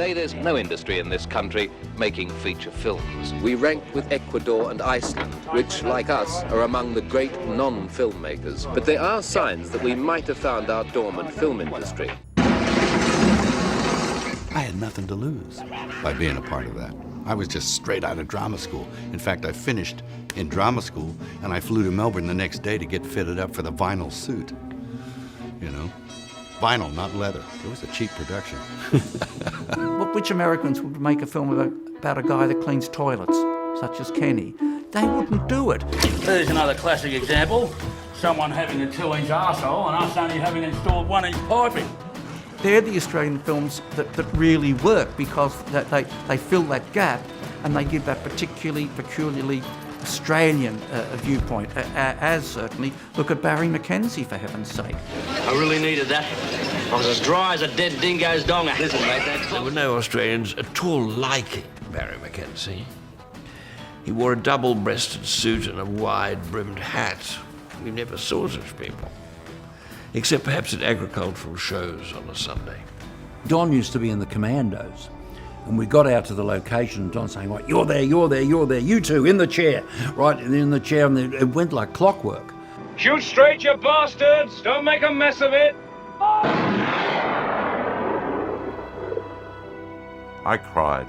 Today there's no industry in this country making feature films. We rank with Ecuador and Iceland, which, like us, are among the great non-filmmakers. But there are signs that we might have found our dormant film industry. I had nothing to lose by being a part of that. I was just straight out of drama school. In fact, I finished in drama school and I flew to Melbourne the next day to get fitted up for the vinyl suit. You know, vinyl, not leather. It was a cheap production. Which Americans would make a film about a guy that cleans toilets, such as Kenny? They wouldn't do it. There's another classic example. Someone having a 2-inch arsehole and us only having installed 1-inch piping. They're the Australian films that really work because they fill that gap and they give that peculiarly Australian viewpoint, as certainly, look at Barry Mackenzie, for heaven's sake. I really needed that. I was as dry as a dead dingo's donger. Listen, mate, there were no Australians at all liking Barry Mackenzie. He wore a double-breasted suit and a wide-brimmed hat. We never saw such people, except perhaps at agricultural shows on a Sunday. Don used to be in the commandos, and we got out to the location, and Don saying, right, you're there, you're there, you're there, you two, in the chair, right, in the chair, and it went like clockwork. Shoot straight, you bastards! Don't make a mess of it! I cried.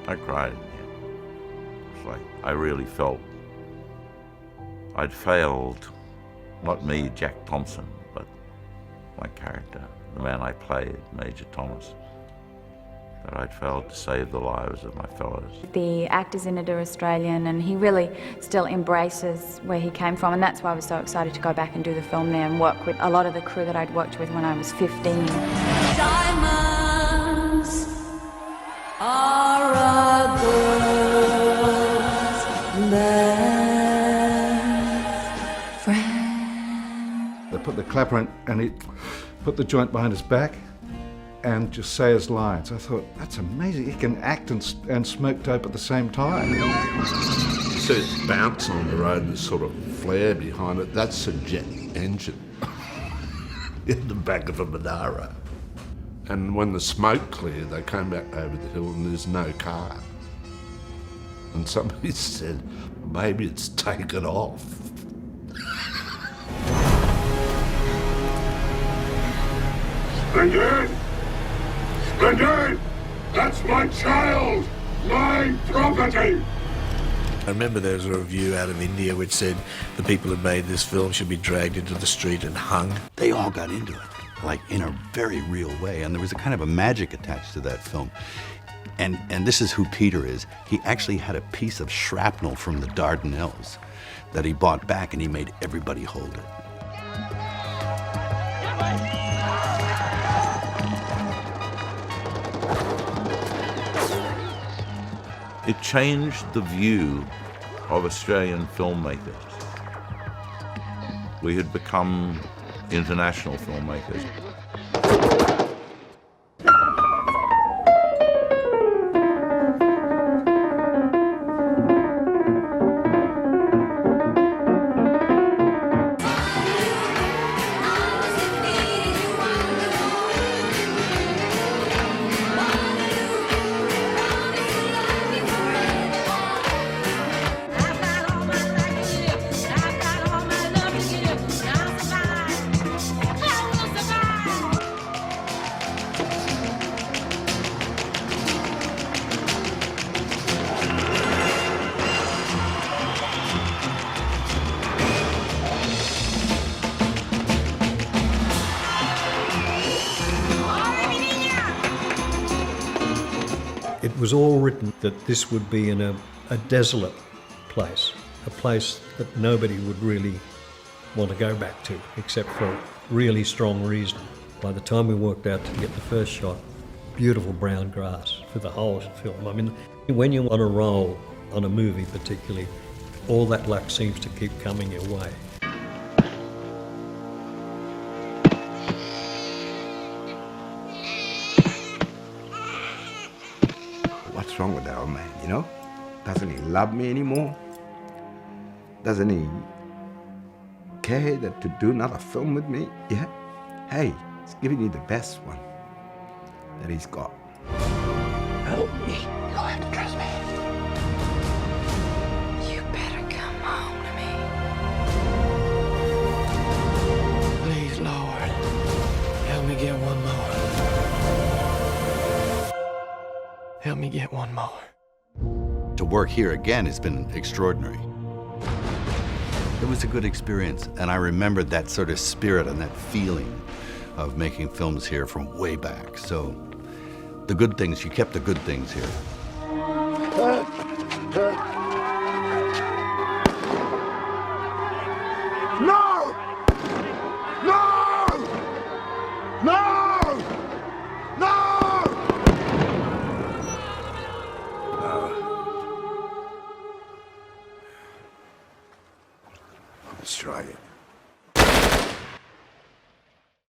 It's like I really felt I'd failed, not me, Jack Thompson, but my character, the man I played, Major Thomas, that I'd failed to save the lives of my fellows. The actors in it are Australian, and he really still embraces where he came from, and that's why I was so excited to go back and do the film there and work with a lot of the crew that I'd worked with when I was 15. Diamonds are a girl's best friend. They put the clapper in and he put the joint behind his back and just say his lines. I thought, that's amazing. He can act and smoke dope at the same time. You see it bounce on the road and sort of flare behind it. That's a jet engine in the back of a Monaro. And when the smoke cleared, they came back over the hill and there's no car. And somebody said, maybe it's taken off. Splendid! Splendid! That's my child! My property! I remember there was a review out of India which said the people who made this film should be dragged into the street and hung. They all got into it, like in a very real way, and there was a kind of a magic attached to that film. And this is who Peter is. He actually had a piece of shrapnel from the Dardanelles that he bought back, and he made everybody hold it. It changed the view of Australian filmmakers. We had become international filmmakers. It was all written that this would be in a desolate place, a place that nobody would really want to go back to, except for a really strong reason. By the time we worked out to get the first shot, beautiful brown grass for the whole film. I mean, when you're on a roll, on a movie particularly, all that luck seems to keep coming your way. What's wrong with that old man, you know? Doesn't he love me anymore? Doesn't he care to do another film with me? Yeah? Hey, he's giving you the best one. that he's got. Help me. You'll have to trust me. You better come home to me. Please, Lord, help me get one more. Help me get one more. To work here again has been extraordinary. It was a good experience, and I remembered that sort of spirit and that feeling of making films here from way back. So the good things, you kept the good things here. No! No! No! No! Let's try it.